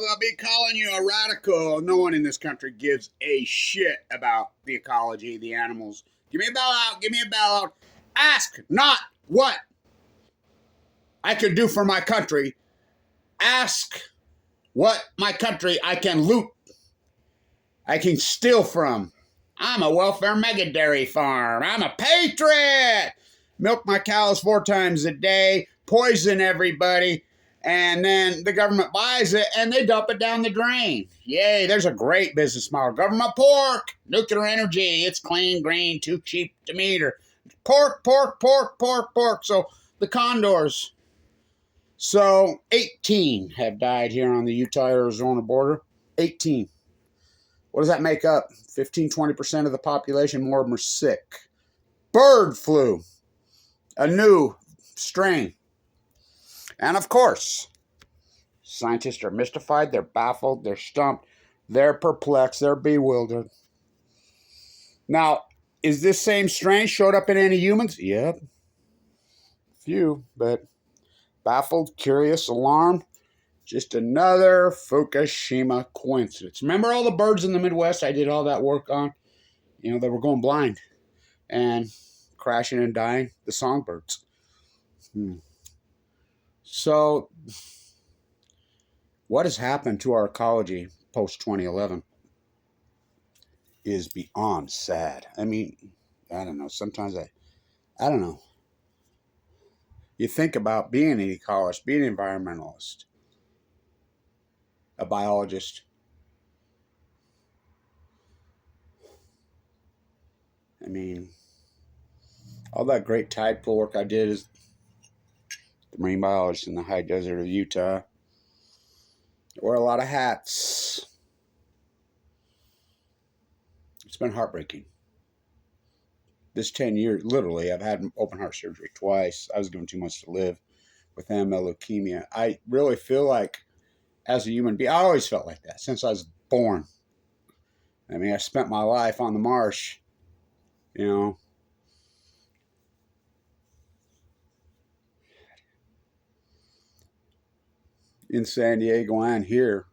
I'll be calling you a radical. No one in this country gives a shit about the ecology, the animals. Give me a bailout. Give me a bailout. Ask not what I can do for my country. Ask what my country I can loot. I can steal from. I'm a welfare mega dairy farm. I'm a patriot. Milk my cows 4 times a day. Poison everybody. And then the government buys it and they dump it down the drain. Yay, there's a great business model. Government pork, nuclear energy. It's clean, green, too cheap to meter. Pork, pork, pork, pork, pork. So the Condors. So 18 have died here on the Utah-Arizona border. 18. What does that make up? 15, 20% of the population, more of them are sick. Bird flu. A new strain. And of course, scientists are mystified, they're baffled, they're stumped, they're perplexed, they're bewildered. Now, is this same strain showed up in any humans? Yep. Few, but baffled, curious, alarmed. Just another Fukushima coincidence. Remember all the birds in the Midwest I did all that work on? You know, they were going blind and crashing and dying. The songbirds. So, what has happened to our ecology post-2011 is beyond sad. I mean, I don't know. Sometimes I don't know. You think about being an ecologist, being an environmentalist, a biologist. I mean, all that great tide pool work I did as the marine biologist in the high desert of Utah. I wear a lot of hats. It's been heartbreaking. This 10 years, literally, I've had open heart surgery twice. I was given 2 months to live with AML leukemia. I really feel like, as a human being, I always felt like that since I was born. I mean, I spent my life on the marsh, you know. In San Diego and here,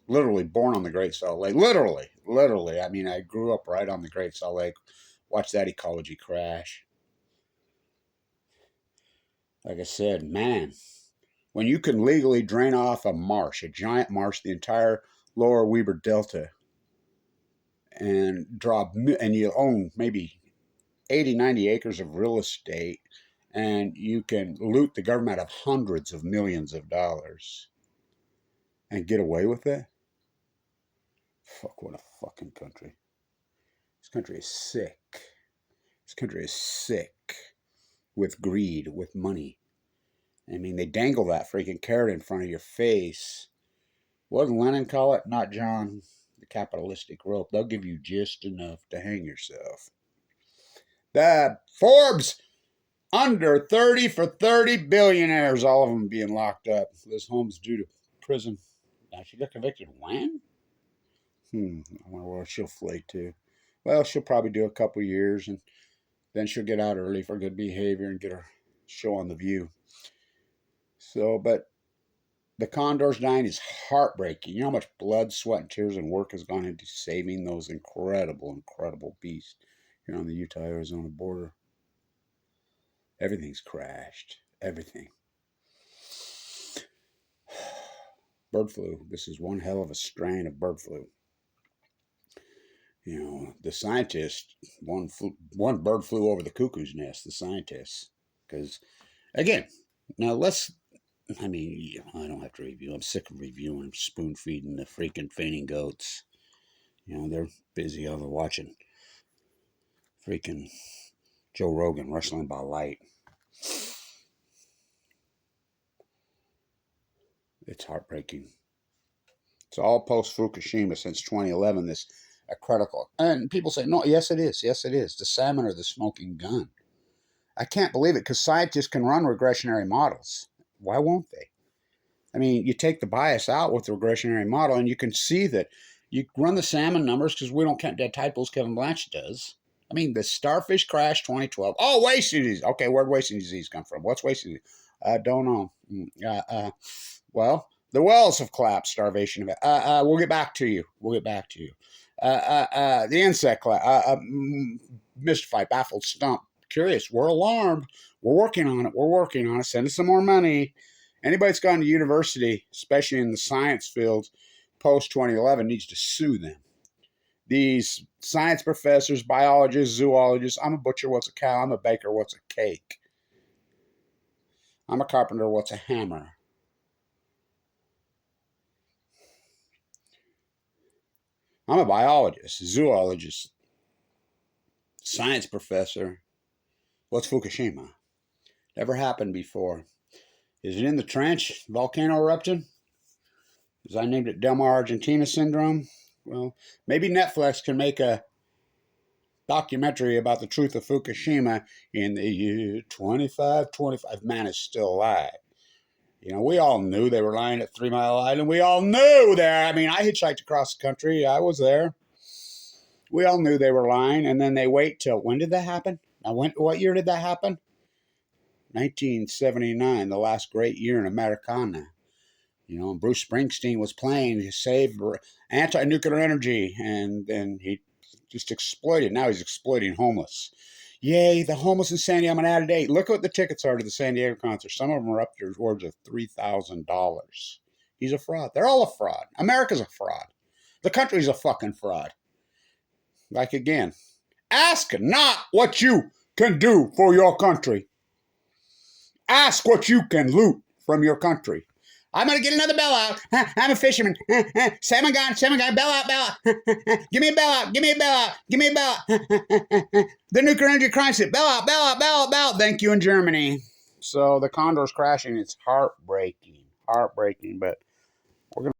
literally born on the Great Salt Lake. Literally. I mean, I grew up right on the Great Salt Lake. Watched that ecology crash. Like I said, man, when you can legally drain off a marsh, a giant marsh, the entire lower Weber Delta, and you own maybe 80, 90 acres of real estate, and you can loot the government of hundreds of millions of dollars and get away with it? Fuck, what a fucking country. This country is sick. This country is sick with greed, with money. I mean, they dangle that freaking carrot in front of your face. What did Lenin call it? Not John. The capitalistic rope. They'll give you just enough to hang yourself. The Forbes under 30 for 30 billionaires, all of them being locked up. Liz Holmes due to prison. Now, she got convicted when? I wonder where she'll flake to. Well, she'll probably do a couple years, and then she'll get out early for good behavior and get her show on The View. So, but the Condors dying is heartbreaking. You know how much blood, sweat, and tears and work has gone into saving those incredible, incredible beasts here on the Utah-Arizona border. Everything's crashed. Everything. Bird flu. This is one hell of a strain of bird flu. You know, the scientists, one bird flew over the cuckoo's nest, the scientists. Because, again, now I don't have to review. I'm sick of reviewing, spoon feeding the freaking fainting goats. You know, they're busy over watching freaking Joe Rogan wrestling by light. It's heartbreaking. It's all post-Fukushima since 2011, this critical. And people say, no, yes, it is. Yes, it is. The salmon are the smoking gun. I can't believe it because scientists can run regressionary models. Why won't they? I mean, you take the bias out with the regressionary model and you can see that you run the salmon numbers because we don't count dead tide pools. Kevin Blanchett does. I mean, the starfish crash 2012. Oh, wasting disease. Okay, where'd wasting disease come from? What's wasting disease? I don't know. Well, The wells have collapsed. Starvation. We'll get back to you. We'll get back to you. The insect mystified, baffled, stumped, curious. We're alarmed. We're working on it. We're working on it. Send us some more money. Anybody that's gone to university, especially in the science fields, post 2011, needs to sue them. These science professors, biologists, zoologists. I'm a butcher. What's a cow? I'm a baker. What's a cake? I'm a carpenter. What's a hammer? I'm a biologist, zoologist, science professor. What's Fukushima? Never happened before. Is it in the trench? Volcano eruption? As I named it, Del Mar, Argentina syndrome? Well, maybe Netflix can make a documentary about the truth of Fukushima in the year 2525. Man is still alive. You know, we all knew they were lying at 3 Mile Island. We all knew there. I mean, I hitchhiked across the country. I was there. We all knew they were lying, and then they wait till, when did that happen? Now, what year did that happen? 1979, the last great year in Americana. You know, Bruce Springsteen was playing to save anti-nuclear energy, and then he just exploited. Now he's exploiting homeless. Yay, the homeless in San Diego. I'm going to add a date. Look at what the tickets are to the San Diego concert. Some of them are up to towards of $3,000. He's a fraud. They're all a fraud. America's a fraud. The country's a fucking fraud. Like again, ask not what you can do for your country. Ask what you can loot from your country. I'm going to get another bell out. I'm a fisherman. Salmon gun, bell out, bell out. Give me a bell out, give me a bell out, give me a bell out. The nuclear energy crisis, bell out, bell out, bell out, bell out. Thank you in Germany. So the Condors crashing, it's heartbreaking, but